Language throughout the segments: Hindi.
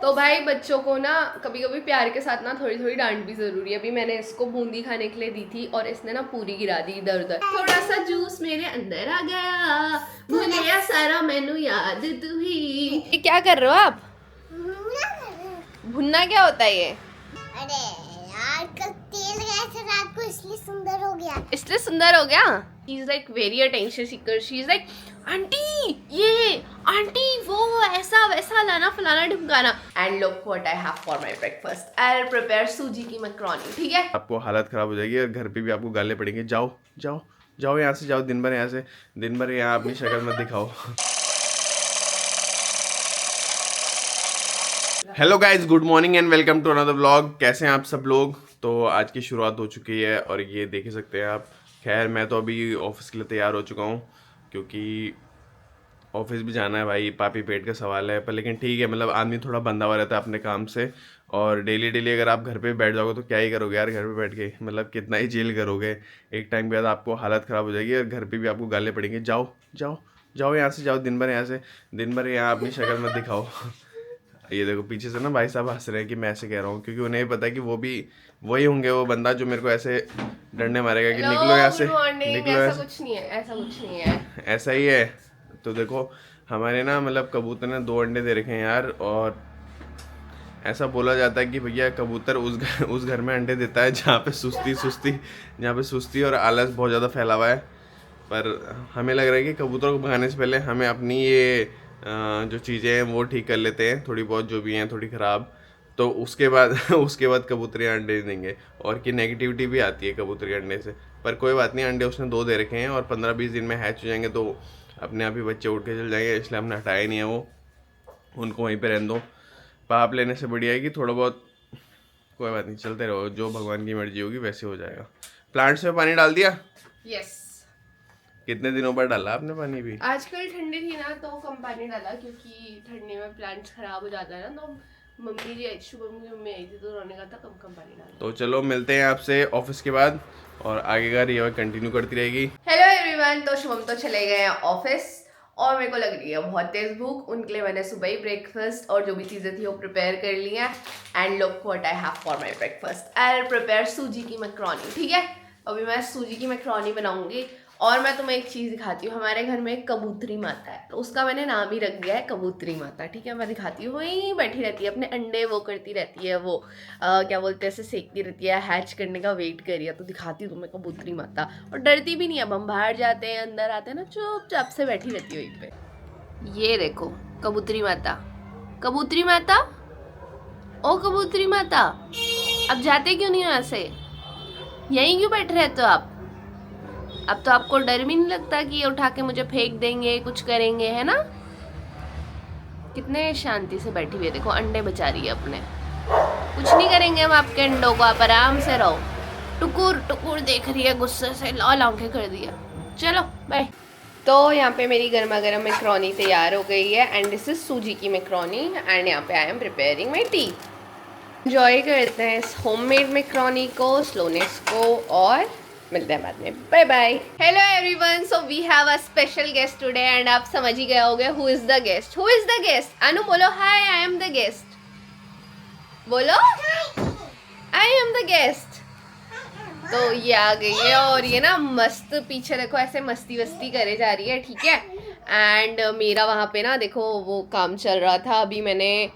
तो भाई बच्चों को ना कभी कभी प्यार के साथ ना थोड़ी थोड़ी डांट भी जरूरी है। अभी मैंने इसको बूंदी खाने के लिए दी थी और इसने ना पूरी गिरा दी इधर उधर। थोड़ा सा जूस मेरे अंदर आ गया, भूल गया सारा मेनू याद तू ही। ये क्या कर रहे हो आप? भुनना क्या होता है ये? अरे यार कल तेल गया था रात को इसलिए सुंदर हो गया। इसलिए सुंदर हो गया? She is like very attention seeker. She is like aunty ये, आंटी वो, ऐसा वैसा लाना फलाना ढिमकाना। And look what I have for my breakfast. I'll prepare सूजी की मैक्रोनी। ठीक है? आपको हालत ख़राब हो जाएगी और घर पे भी आपको गाले पड़ेंगे। जाओ जाओ जाओ यहाँ से, जाओ दिन भर यहाँ से, दिन भर यहाँ अपनी शक्ल मत दिखाओ। Hello guys, good morning and welcome to another vlog. कैसे हैं आप सब लोग? तो आज की शुरुआत हो चुकी है और ये देख ही सकते हैं आप। खैर मैं तो अभी ऑफिस के लिए तैयार हो चुका हूँ क्योंकि ऑफिस भी जाना है भाई, पापी पेट का सवाल है। पर लेकिन ठीक है, मतलब आदमी थोड़ा बंधा हुआ रहता है अपने काम से। और डेली डेली अगर आप घर पे बैठ जाओगे तो क्या ही करोगे यार घर पे बैठ के, मतलब कितना ही जेल करोगे। एक टाइम के बाद आपको हालत ख़राब हो जाएगी और घर पे भी आपको गाले पड़ेंगे। जाओ जाओ जाओ यहाँ से, जाओ दिन भर यहाँ से, दिन भर यहाँ अपनी शक्ल मत दिखाओ। ये देखो पीछे से ना भाई साहब हंस रहे हैं कि मैं ऐसे कह रहा हूँ, क्योंकि उन्हें पता है कि वो भी वही होंगे, वो बंदा जो मेरे को ऐसे डरने मारेगा कि निकलो यहाँ से, निकलो। ऐसा कुछ नहीं है, ऐसा कुछ नहीं है। ऐसा ही है। तो देखो हमारे ना मतलब कबूतर ने 2 अंडे दे रखे हैं यार, और ऐसा बोला जाता है कि भैया कबूतर उस घर में अंडे देता है जहाँ पे सुस्ती और आलस बहुत ज़्यादा फैला हुआ है। पर हमें लग रहा है कि कबूतर को भगाने से पहले हमें अपनी ये जो चीज़ें हैं वो ठीक कर लेते हैं, थोड़ी बहुत जो भी हैं थोड़ी ख़राब। तो उसके बाद कबूतर अंडे देंगे। और कि नेगेटिविटी भी आती है कबूतर अंडे से, पर कोई बात नहीं, अंडे उसने 2 दे रखे हैं और 15-20 दिन में हैच हो जाएंगे तो अपने आप ही बच्चे उठ के चल जाएंगे, इसलिए हमने हटाया नहीं है वो, उनको वहीं पे रहने दो। पाप लेने से बढ़िया है कि थोड़ा बहुत कोई बात नहीं, चलते रहो, जो भगवान की मर्जी होगी वैसे हो जाएगा। प्लांट्स में पानी डाल दिया? यस। कितने दिनों बाद डाला आपने पानी भी? आजकल ठंडी थी ना तो कम पानी डाला, क्योंकि ठंडी में प्लांट्स खराब हो जाता है ना। तो मम्मी जी शुभम की मम्मी आई थी तो उन्होंने कहा था कम कम पानी डाला। तो चलो मिलते हैं आपसे ऑफिस के बाद और आगे का रिया कंटिन्यू करती रहेगी। हेलो एवरीवन, तो शुभम तो चले गए हैं ऑफिस और मेरे को लग रही है बहुत तेज भूख। उनके लिए मैंने सुबह ही ब्रेकफास्ट और जो भी चीज़ें थी वो प्रिपेयर कर ली हैं। And look what I have for my breakfast. I will prepare सूजी की मैक्रोनी। ठीक है, अभी मैं सूजी की मैक्रोनी बनाऊंगी। और मैं तुम्हें एक चीज़ दिखाती हूँ। हमारे घर में एक कबूतरी माता है, तो उसका मैंने नाम ही रख दिया है कबूतरी माता। ठीक है, मैं दिखाती हूँ। वहीं बैठी रहती है, अपने अंडे वो करती रहती है, वो क्या बोलते हैं, ऐसे सेकती रहती है, हैच करने का वेट कर रही है। तो दिखाती हूँ तुम्हें कबूतरी माता। और डरती भी नहीं है। हम बाहर जाते हैं, अंदर आते हैं ना, चुपचाप से बैठी रहती है वहीं पे। ये देखो कबूतरी माता, कबूतरी माता, ओ कबूतरी माता, अब जाते क्यों नहीं हो ऐसे? यहीं क्यों बैठे रहते हो आप? अब तो आपको डर भी नहीं लगता कि ये उठा के मुझे फेंक देंगे, कुछ करेंगे, है ना? कितने शांति से बैठी हुई है, देखो अंडे बचा रही है अपने। कुछ नहीं करेंगे हम आपके अंडों को, आप आराम से रहो। टुकुर टुकुर देख रही है गुस्से से, लाल आंखें कर दिया। चलो बाय। तो यहाँ पे मेरी गर्मा गर्म मैक्रोनी तैयार हो गई है। एंड दिस इज सूजी की मैक्रोनी। एंड यहाँ पे I am preparing my T. Enjoy करते हैं इस होममेड मैक्रोनी को, स्लोनेस को, और मिलते हैं बाद में। Bye bye. Hello everyone, so we have a special guest today. And आप समझ ही गए होंगे who is the guest. Who is the guest? Anu बोलो hi, I am the guest. बोलो आई एम द गेस्ट। तो ये आ गई है और ये ना मस्त पीछे देखो ऐसे मस्ती वस्ती करे जा रही है। ठीक है, एंड मेरा वहाँ पे ना देखो वो काम चल रहा था। अभी मैंने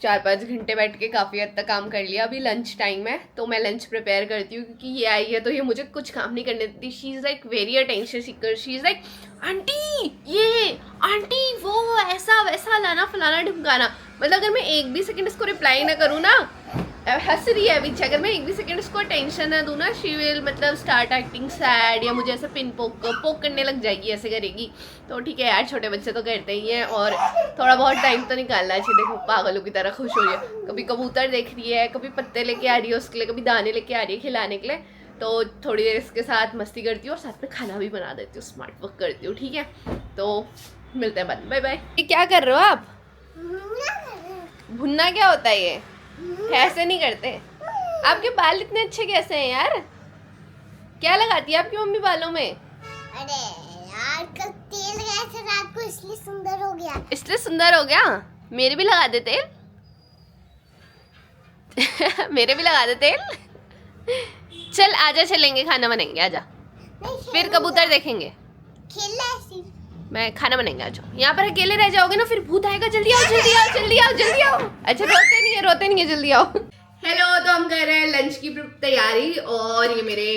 4-5 घंटे बैठ के काफ़ी हद तक काम कर लिया। अभी लंच टाइम है तो मैं लंच प्रिपेयर करती हूँ, क्योंकि ये आई है तो ये मुझे कुछ काम नहीं करने देती। She is like very attention seeker. She is like aunty ये, आंटी वो, ऐसा वैसा लाना फलाना ढिमकाना। मतलब अगर मैं एक भी सेकंड इसको रिप्लाई ना करूँ ना, हंस रही है पीछे, अगर मैं एक भी सेकंड इसको अटेंशन ना दूँ ना, शी विल मतलब स्टार्ट एक्टिंग सैड, या मुझे ऐसे पिन पोक करने लग जाएगी, ऐसे करेगी। तो ठीक है यार, छोटे बच्चे तो करते ही हैं और थोड़ा बहुत टाइम तो निकालना चाहिए। देखो पागलों की तरह खुश हो रही है, कभी कबूतर देख रही है, कभी पत्ते लेके आ रही है उसके लिए, कभी दाने लेके आ रही है खिलाने के लिए। तो थोड़ी देर इसके साथ मस्ती करती हूँ और साथ में खाना भी बना देती हूँ, स्मार्ट वर्क करती हूँ। ठीक है, तो मिलते हैं बाद में। Bye bye. ये क्या कर रहे हो आप? भुनना क्या होता है ये? ऐसे नहीं करते। आपके बाल इतने अच्छे कैसे हैं यार? क्या लगाती है आपकी मम्मी बालों में? अरे यार कल तेल गया था रात को इसलिए सुंदर हो गया। इसलिए सुंदर हो गया? मेरे भी लगा दे तेल। मेरे भी लगा दे तेल। चल आजा, चलेंगे, खाना बनाएंगे, आजा। फिर कबूतर देखेंगे। खेलना है सिर्फ। मैं खाना बनाएंगे, आ जाओ। यहाँ पर अकेले रह जाओगे ना, फिर भूत आएगा। जल्दी आओ, जल्दी आओ, जल्दी आओ, जल्दी आओ। अच्छा रोते नहीं है, जल्दी आओ। हेलो, तो हम कर रहे हैं लंच की तैयारी, और ये मेरे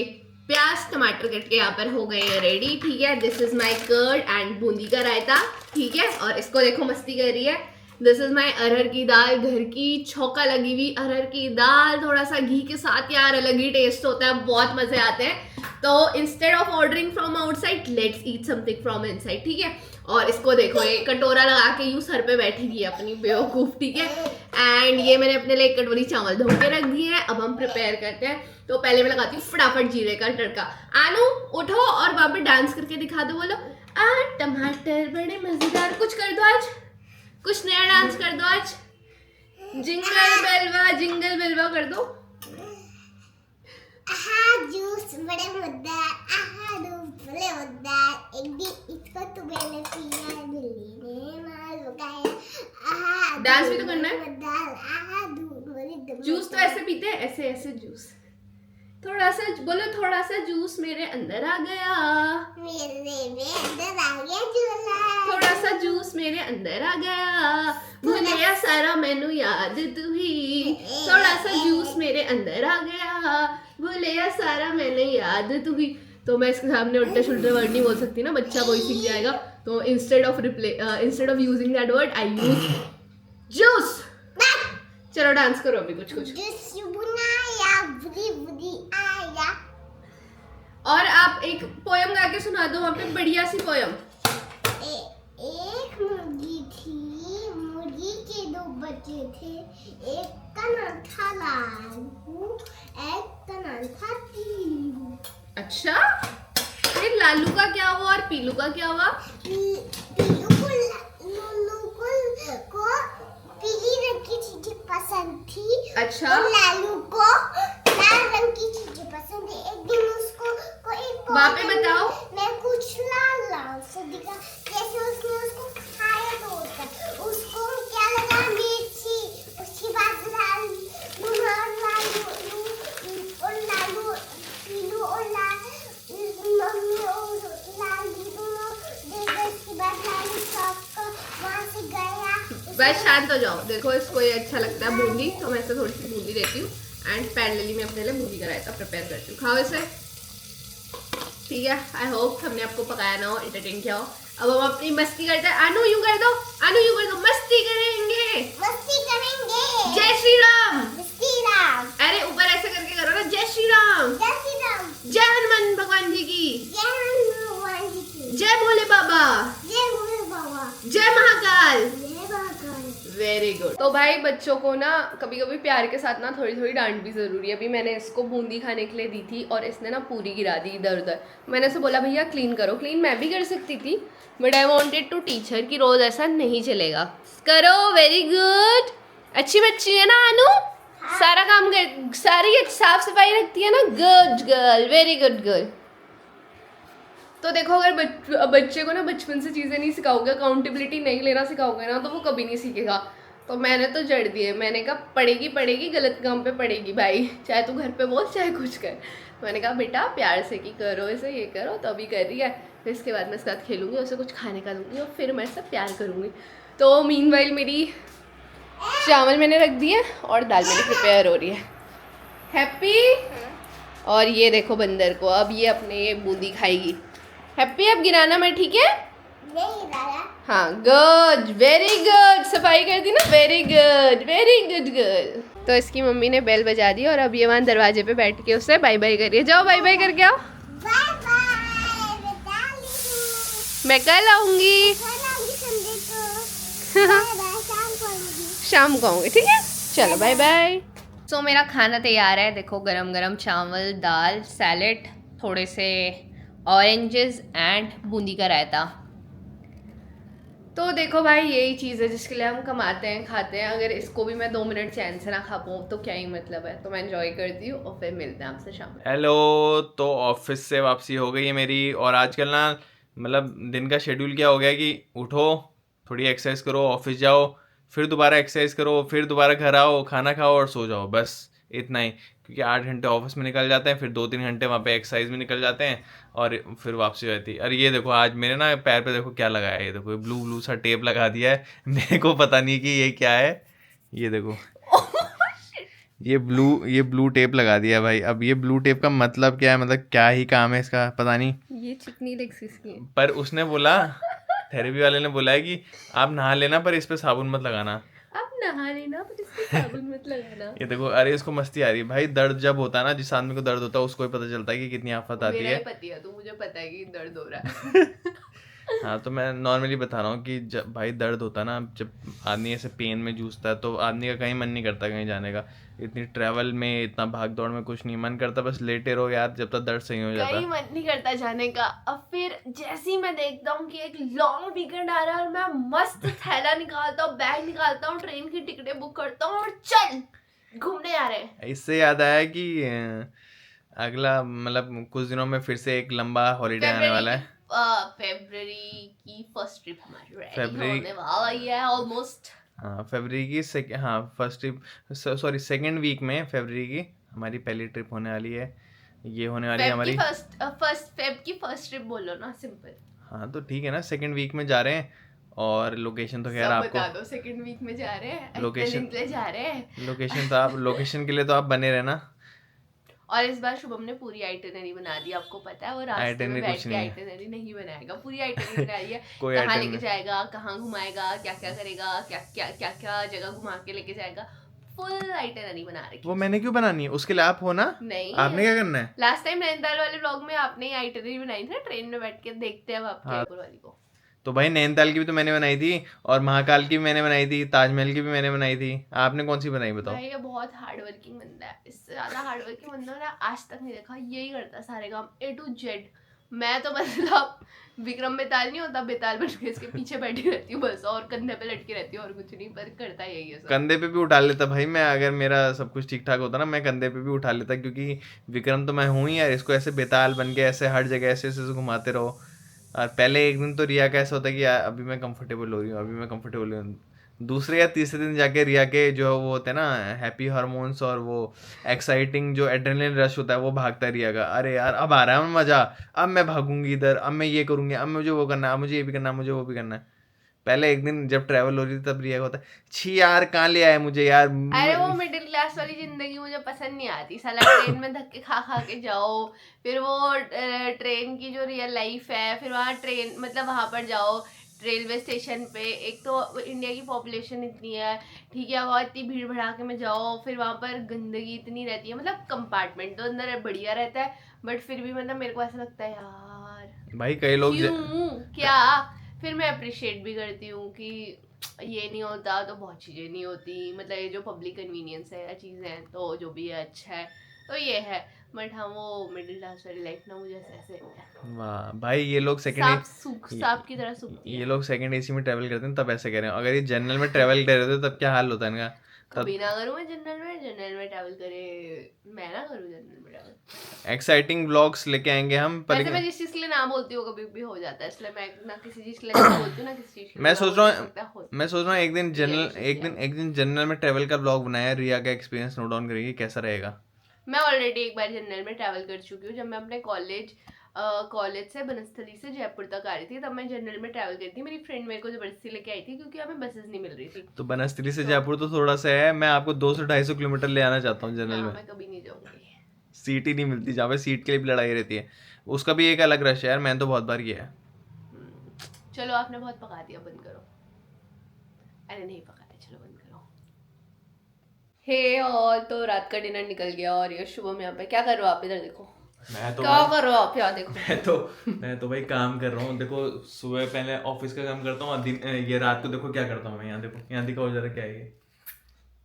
प्याज टमाटर कट के यहाँ पर हो गए हैं रेडी। ठीक है, this is my curd and boondi का रायता। ठीक है, और इसको देखो मस्ती कर रही है। दिस इज माई अरहर की दाल, घर की छौका लगी हुई अरहर की दाल, थोड़ा सा घी के साथ। यार अलग ही टेस्ट होता है, बहुत मजे आते हैं। तो instead of ordering from outside, let's eat something from inside. ठीक है, और इसको देखो, ये कटोरा लगा के यूं सर पे बैठी हुई है अपनी बेवकूफ। ठीक है, एंड ये मैंने अपने लिए कटोरी चावल धो के रख दिए हैं। अब हम प्रिपेयर करते हैं। तो पहले मैं लगाती हूँ फटाफट जीरे का तड़का। आनू उठो और वहां पे डांस करके दिखा दो। बोलो टमाटर बड़े मजेदार। कुछ कर दो आज, कुछ नया डांस कर दो आज। जिंगल बेलवा कर दो। जूस बड़े मजेदार, दूध बड़े मजेदार। एक दिन इसको तो मैंने पिया, बिल्ली ने मार लगाया। डांस भी तो करना है। मजेदार, दूध बड़े। जूस तो ऐसे पीते हैं, ऐसे ऐसे जूस। थोड़ा सा बोलो, थोड़ा सा जूस मेरे अंदर आ गया, मेरे में अंदर आ गया झूला। थोड़ा सा जूस मेरे अंदर आ गया, भूलिया सारा मैनू याद तू ही। थोड़ा सा जूस मेरे अंदर आ गया, भूलिया सारा मैंने याद तू ही। तो मैं इसके सामने उल्टे सुल्टे वर्ड नहीं बोल सकती ना, बच्चा वही सीख जाएगा। तो instead of using that word I use juice. चलो डांस करो अभी कुछ कुछ। और आप एक पोयम गा के सुना दो वहाँ पे, बढ़िया सी पोयम। एक मुर्गी थी, मुर्गी के दो बच्चे थे। एक का नाम था लालू, एक का नाम था पीलू। अच्छा, फिर लालू का क्या हुआ और पीलू का क्या हुआ? पीलू को लूलू को पीली रंग की चीजें पसंद थी। अच्छा, और लालू को लाल रंग की चीजें पसंद है। एक दिन उसको एक वहाँ पे बताओ। मैं कुछ लाल से दिखा, जैसे उसने उसको खाया तो उसको क्या लगा, मिर्ची। उसके बाद लालू पीलू और मम्मी और लालू दोनों उसके बाद लालू वहाँ से गया। बस शांत हो जाओ। देखो इसको ये अच्छा लगता है बूंदी, तो मैं इसे थोड़ी सी बूंदी देती हूँ। एंड पैरेलली मैं अपने लिए बूंदी का रायता प्रिपेयर करती हूँ। खाओ इसे। ठीक है, आई होप हमने आपको पकाया ना हो, एंटरटेन किया हो। अब हम अपनी मस्ती करते हैं। आनू यूं कर दो, आनू यूं कर दो, मस्ती करेंगे, मस्ती करेंगे। जय श्री राम। श्री राम। अरे ऊपर ऐसे करके करो ना, जय श्री राम, जय श्री राम, जय हनुमान भगवान जी की, जय हनुमान जी की, जय भोले बाबा, जय भोले बाबा, जय महाकाल। जय महाकाल। Very good. तो भाई बच्चों को ना कभी कभी प्यार के साथ ना थोड़ी थोड़ी डांट भी जरूरी है। अभी मैंने इसको बूंदी खाने के लिए दी थी और इसने ना पूरी गिरा दी इधर उधर। मैंने इसे बोला भैया क्लीन करो। क्लीन मैं भी कर सकती थी, but I wanted to teach her कि रोज ऐसा नहीं चलेगा। करो, वेरी गुड। अच्छी बच्ची है ना अनु, सारा काम कर, सारी साफ सफाई रखती है ना। Good girl, very good girl. तो देखो, अगर बच्चे को ना बचपन से चीज़ें नहीं सिखाओगे, अकाउंटेबिलिटी नहीं लेना सिखाओगे ना, तो वो कभी नहीं सीखेगा। तो मैंने तो जड़ दिए, मैंने कहा पढ़ेगी पढ़ेगी, गलत काम पे पढ़ेगी भाई, चाहे तू घर पे बोल चाहे कुछ कर। मैंने कहा बेटा प्यार से कि करो इसे, ये करो, तो अभी कर रही है। फिर इसके बाद मैं इसके साथ खेलूँगी, उसे कुछ खाने का दूँगी और फिर मैं इससे प्यार करूँगी। तो मीनवाइल मेरी चावल मैंने रख दिए और दाल मेरी प्रिपेयर हो रही है। हैप्पी। और ये देखो बंदर को, अब ये अपने ये बूंदी खाएगी। हैप्पी, अब गिराना मैं, ठीक है? नहीं दादा। हाँ, गुड, वेरी गुड। सफाई कर दी ना, very good, very good girl. तो इसकी मम्मी ने बेल बजा दी और अब ये वहाँ दरवाजे पे बैठ के उससे बाय बाय करिए। जाओ बाय बाय करके आओ। बाय बाय बेटा। मैं कल आऊँगी। शाम को आऊँगी, ठीक है? चलो बाय बाय। तो मेरा खाना तैयार है। देखो गरम गरम चावल, दाल, सैलेड, थोड़े से ऑरेंजेस एंड बूंदी का रायता। तो देखो भाई, यही चीज़ है जिसके लिए हम कमाते हैं, खाते हैं। अगर इसको भी मैं 2 मिनट चैन से ना खा पाऊँ तो क्या ही मतलब है। तो मैं एंजॉय करती हूँ और फिर मिलते हैं आपसे शाम में। हेलो, तो ऑफिस से वापसी हो गई है मेरी। और आजकल ना मतलब दिन का शेड्यूल क्या हो गया कि उठो, थोड़ी एक्सरसाइज करो, ऑफिस जाओ, फिर दोबारा एक्सरसाइज करो, फिर दोबारा घर आओ, खाना खाओ और सो जाओ, बस इतना ही। क्योंकि 8 घंटे ऑफिस में निकल जाते हैं, फिर 2-3 घंटे वहाँ पे एक्सरसाइज में निकल जाते हैं और फिर वापसी हो जाती है। अरे ये देखो आज मेरे ना पैर पे देखो क्या लगाया है, ये देखो ब्लू ब्लू सा टेप लगा दिया है मेरे को पता नहीं कि ये क्या है। ये देखो ये ब्लू टेप लगा दिया भाई। अब ये ब्लू टेप का मतलब क्या है, मतलब क्या ही काम है इसका पता नहीं। ये चिकनी लेग्स किसकी है? पर उसने बोला, थेरेपी वाले ने बोला है कि आप नहा लेना पर इस पे साबुन मत लगाना। आप नहा लेना पर इसमें साबुन मत लगाना। ये देखो, अरे इसको मस्ती आ रही है भाई। दर्द जब होता है ना, जिस आदमी को दर्द होता है उसको ही पता चलता है कि कितनी आफत आती मेरा है। ही पति है तो मुझे पता है कि दर्द हो रहा है। हाँ तो मैं नॉर्मली बता रहा हूँ कि जब भाई दर्द होता है ना, जब आदमी ऐसे पेन में जूझता है तो आदमी का कहीं मन नहीं करता कहीं जाने का। इतनी ट्रैवल में, इतना भाग दौड़ में कुछ नहीं मन करता, बस लेटे रहो यार जब तक दर्द सही हो जाता कहीं है। मन नहीं करता जाने का। अब फिर जैसे ही मैं देखता हूँ कि एक लॉन्ग वीकेंड आ रहा है और मैं मस्त थैला निकालता हूँ, बैग निकालता हूँ, ट्रेन की टिकटें बुक करता हूँ और चल घूमने आ रहे हैं। इससे याद आया कि अगला मतलब कुछ दिनों में फिर से एक लंबा हॉलीडे आने वाला है। फरवरी की फर्स्ट ट्रिप हमारी रेडी फरवरी- होने वाला ही है ऑलमोस्ट। हाँ फरवरी की फर्स्ट ट्रिप, सॉरी सेकेंड वीक में फरवरी की हमारी पहली ट्रिप होने वाली है। ये होने वाली है हमारी फेब की फर्स्ट ट्रिप बोलो ना, सिंपल। हाँ तो ठीक है ना, सेकेंड वीक में जा रहे हैं और लोकेशन तो खैर सब आपको बता दो, सेकंड वीक में जा रहे हैं, Location- इतने दिन के लिए जा रहे हैं। लोकेशन के लिए तो आप बने रहना। और इस बार शुभम ने पूरी आइटिनरी बना दी, आपको पता है। वो रास्ते में Itinerary बैठ कुछ के नहीं है। आइटिनरी नहीं बनाएगा, पूरी आइटिनरी बना दी है। कोई कहाँ itinerary लेके जाएगा, कहाँ घुमाएगा, क्या क्या करेगा, क्या क्या जगह घुमा के लेके जाएगा, फुल आइटिनरी बना रखी वो मैंने क्यों बनानी है, उसके लिए आप हो ना। नहीं। आपने क्या करना है? लास्ट टाइम नैनीताल वाले व्लॉग में आपने ही आइटिनरी बनाई थी ना, ट्रेन में बैठ के। देखते हैं अब आपकी हाँ। जयपुर वाली को। तो भाई नैनीताल की भी तो मैंने बनाई थी और महाकाल की भी मैंने बनाई थी, ताजमहल की भी मैंने बनाई थी। आपने कौन सी बनाई बताओ? भाई ये बहुत हार्ड वर्किंग बंदा है, इससे ज्यादा हार्ड वर्किंग बंदा मैंने आज तक नहीं देखा। यही करता सारे काम A to Z। मैं तो मतलब विक्रम बेताल नहीं होता, बेताल बन के इसके पीछे बैठी रहती हूँ बस, और कंधे पे लटकी रहती हूँ और कुछ नहीं, पर करता यही है सब। कंधे पे भी उठा लेता भाई मैं, अगर मेरा सब कुछ ठीक ठाक होता ना मैं कंधे पे भी उठा लेता, क्योंकि विक्रम तो मैं हूँ ही यार। इसको ऐसे बेताल बन के ऐसे हर जगह ऐसे ऐसे घुमाते रहो। और पहले एक दिन तो रिया का ऐसा होता है कि यार अभी मैं कंफर्टेबल हो रही हूँ, अभी मैं कंफर्टेबल हो रही हूँ। दूसरे या तीसरे दिन जाके रिया के जो वो होते हैं ना हैप्पी हार्मोन्स और वो एक्साइटिंग जो एड्रेनलिन रश होता है वो भागता है रिया का। अरे यार अब आ रहा है मजा, अब मैं भागूंगी इधर, अब मैं ये करूंगी, अब मुझे वो करना है, अब मुझे ये भी करना है, मुझे वो भी करना है। पहले एक दिन जब ट्रैवल हो रही थी तब रिया का होता है, छी यार कहाँ ले आए मुझे यार। अरे वो मिडिल क्लास वाली जिंदगी मुझे पसंद नहीं आती साला। ट्रेन में धक्के खा खा के जाओ, फिर वो ट्रेन की जो रियल लाइफ है, फिर वहाँ ट्रेन मतलब वहाँ पर जाओ रेलवे स्टेशन पे। एक तो इंडिया की पॉपुलेशन इतनी है, ठीक है, वहाँ इतनी भीड़ भड़ाके में जाओ, फिर वहाँ पर गंदगी इतनी रहती है। मतलब कंपार्टमेंट तो अंदर बढ़िया रहता है, बट फिर भी मतलब मेरे को ऐसा लगता है यार भाई कई लोग क्यों क्या। फिर मैं अप्रिशिएट भी करती हूँ कि ये नहीं होता तो बहुत चीज़ें नहीं होती। मतलब ये जो पब्लिक कन्वीनियंस है या चीज़ें हैं तो जो भी है अच्छा है, तो ये है। बट हाँ वो मिडिल क्लास वाली लाइफ ना मुझे ऐसे वाह भाई ये लोग सांप की तरह सूखती है। ये लोग सेकंड एसी में ट्रैवल करते हैं तब ऐसे कह रहे हैं। अगर ये जनरल में ट्रैवल कर रहे थे तब क्या हाल होता है इनका। कभी ना करूँ मैं जनरल में ट्रैवल करे, मैं ना करूँ जनरल में ट्रैवल। एक्साइटिंग व्लॉग्स लेके आएंगे हम पर वैसे मैं जिस चीज़ के लिए ना बोलती हूँ कभी भी हो जाता है, इसलिए मैं ना किसी चीज़ के लिए ना बोलती हूँ ना किसी चीज़ के लिए मैं ना सोच रहा बोलती हूँ हूँ। मैं सोच रहा हूँ एक दिन जनरल में ट्रैवल का व्लॉग बनाया, रिया का एक्सपीरियंस नोट डाउन करेगी कैसा रहेगा। मैं ऑलरेडी एक बार जनरल में ट्रैवल कर चुकी हूँ। जब मैं अपने कॉलेज से बनस्थली से जयपुर तक आ रही थी तब मैं जनरल में ट्रैवल करी थी। मेरी फ्रेंड मेरे को जबरदस्ती लेके आई थी क्योंकि हमें बसेस नहीं मिल रही थी। तो बनस्थली से जयपुर तो थोड़ा सा है, मैं आपको 200-250 किलोमीटर ले आना चाहता हूँ जनरल में। मैं कभी नहीं जाऊंगी। सीट ही नहीं मिलती, जहाँ पे सीट के लिए भी लड़ाई रहती है, उसका भी एक अलग रश है यार। मैंने तो बहुत बार किया है। चलो आपने बहुत पका दिया, बंद करो। अरे नहीं पकाया, चलो बंद करो। हे और तो रात का डिनर निकल गया और ये शुभम यहाँ पे क्या कर रहे हो आप? इधर देखो मैं तो क्या कर रहे हो आप, यहाँ देखो। मैं तो भाई काम कर रहा हूँ। देखो सुबह पहले ऑफिस का काम करता हूँ और दिन ये रात को देखो क्या करता हूँ मैं। यहाँ देखो, यहाँ दिखाओ जरा क्या है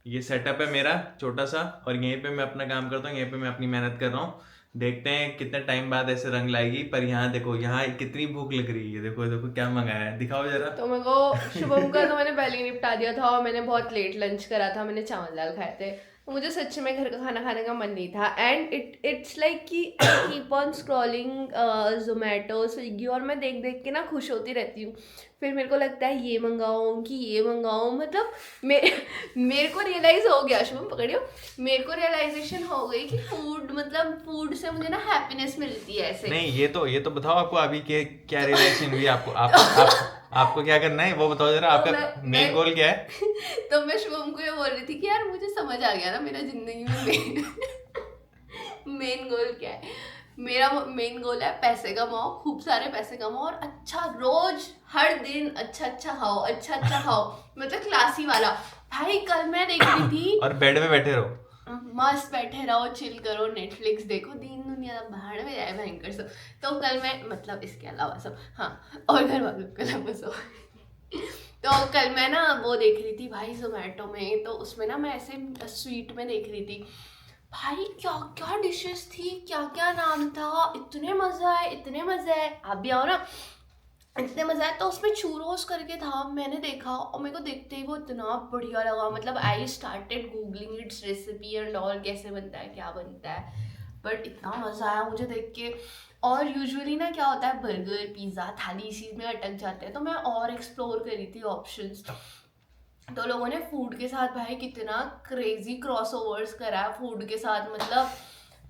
ये सेटअप है मेरा छोटा सा, और यहीं पे मैं अपना काम करता हूँ, यहीं पे मैं अपनी मेहनत कर रहा हूँ। देखते हैं कितने टाइम बाद ऐसे रंग लाएगी। पर यहाँ देखो, यहाँ कितनी भूख लग रही है। देखो देखो क्या मंगाया है, दिखाओ जरा। तो मेरे को शुभम का तो मैंने पहले ही निपटा दिया था और मैंने बहुत लेट लंच करा था। मैंने चावल दाल खाए थे मुझे सच में घर का खाना खाने का मन नहीं था एंड इट्स लाइक कि I keep on scrolling Zomato Swiggy और मैं देख देख के ना खुश होती रहती हूँ। फिर मेरे को लगता है ये मंगाऊँ कि ये मंगाऊँ, मतलब मेरे को रियलाइज़ हो गया, शुभम पकड़ियो, मेरे को रियलाइजेशन हो गई कि फूड से मुझे ना हैप्पीनेस मिलती है ऐसे। नहीं ये तो बताओ आपको अभी के क्या रिलेशन हुई आपको, आपको क्या करना है वो बताओ जरा, आपका मेन गोल क्या है? तो मैं शुभम को ये बोल रही थी कि यार मुझे समझ आ गया ना मेरा जिंदगी में मेन गोल क्या है। मेरा मेन गोल है पैसे कमाओ, खूब सारे पैसे कमाओ और अच्छा रोज हर दिन अच्छा खाओ मतलब क्लासी वाला। भाई कल मैं देख रही थी और बेड में बैठे रहो, मस्त बैठे रहो, चिल करो, नेटफ्लिक्स देखो, दीन दुनिया भाड़ में जाए भयंकर सब। तो कल मैं मतलब इसके अलावा सब, हाँ, और घर वालों के अलावा सब तो कल मैं ना वो देख रही थी भाई जोमेटो में, तो उसमें ना मैं ऐसे स्वीट में देख रही थी भाई क्या क्या डिशेस थी, क्या क्या नाम था, इतने मज़ा है, आप भी आओ ना, इतने मज़ा है। तो उसमें चूरोस करके था, मैंने देखा और मेरे को देखते ही वो इतना बढ़िया लगा, मतलब I started googling it's recipe and all, कैसे बनता है क्या बनता है, बट इतना मज़ा आया मुझे देख के। और यूजुअली ना क्या होता है, बर्गर पिज़्ज़ा थाली इसी में अटक जाते हैं, तो मैं और एक्सप्लोर करी थी ऑप्शंस। तो लोगों ने फूड के साथ भाई कितना क्रेजी क्रॉसओवर्स करा है फूड के साथ, मतलब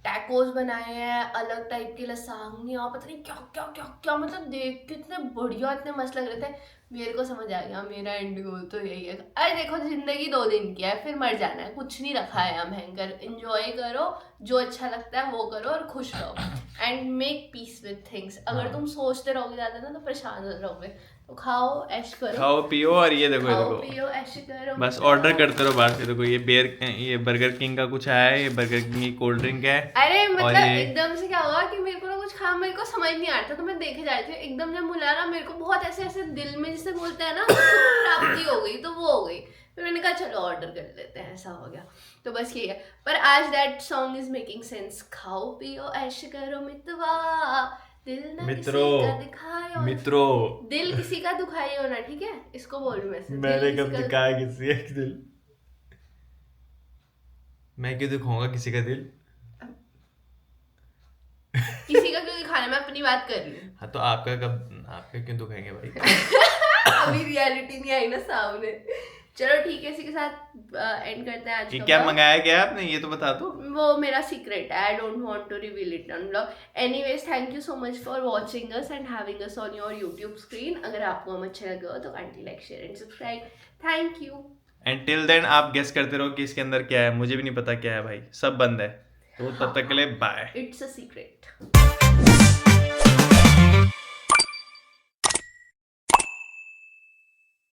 टैकोस बनाए हैं अलग टाइप के, लसानिया, पता नहीं क्या क्या क्या क्या, मतलब देख के इतने बढ़िया इतने मस्त लग रहे थे। मेरे को समझ आ गया मेरा एंड गोल तो यही है। अरे देखो जिंदगी 2 दिन की है, फिर मर जाना है, कुछ नहीं रखा है यहाँ भयंकर। एंजॉय करो, जो अच्छा लगता है वो करो और खुश रहो and make peace with things. अगर तुम सोचते रहोगे ज्यादा ना तो परेशान हो रहोगे। तो खाओ ऐश करो, खाओ पियो, और ये देखो खाओ पियो ऐश करो, बस ऑर्डर करते रहो बाहर से। देखो ये बर्गर किंग का कुछ आया है, ये बर्गर किंग की कोल्ड ड्रिंक है। अरे मतलब ये एकदम से क्या हुआ कि मेरे को ना कुछ खा, मेरे को समझ नहीं आ रहा था, तो मैं देखे जा रही थी, एकदम जब बुला ना मेरे को बहुत ऐसे ऐसे दिल में जिसे बोलते हैं ना प्राप्ति हो गई, तो वो हो गई। फिर मैंने कहा चलो ऑर्डर कर लेते हैं, ऐसा हो गया। तो बस ये है। पर आज that song is making sense. खाओ पियो ऐश करो मितवा, दिल ना मित्रों, किसी का दिखाओ, मित्रों दिल किसी का दुखाई ना, ठीक है, इसको बोलूं मैं से, मैंने दिल कब किसी का- दिखाया किसी का दिल? मैं क्यों दिखाऊंगा किसी का दिल? किसी का क्यों दिखाना, मैं अपनी बात कर रही हूँ। हाँ तो आपका क्यों दुखाएंगे भाई? अभी रियलिटी नहीं आई ना सामने। चलो ठीक है, इसी के साथ एंड करते हैं आज कि का क्या vlog। मंगाया क्या आपने, ये तो बता दो। वो मेरा सीक्रेट है, I don't want to reveal it on vlog. Anyways thank you so much for watching us and having us on your YouTube screen. अगर आपको हम अच्छे लगे हो तो kindly like share and subscribe. Thank you. And till then आप गेस करते रहो कि इसके अंदर क्या है, मुझे भी नहीं पता क्या है भाई, सब बंद है। तो तब तक के लिए बाय। It's a secret.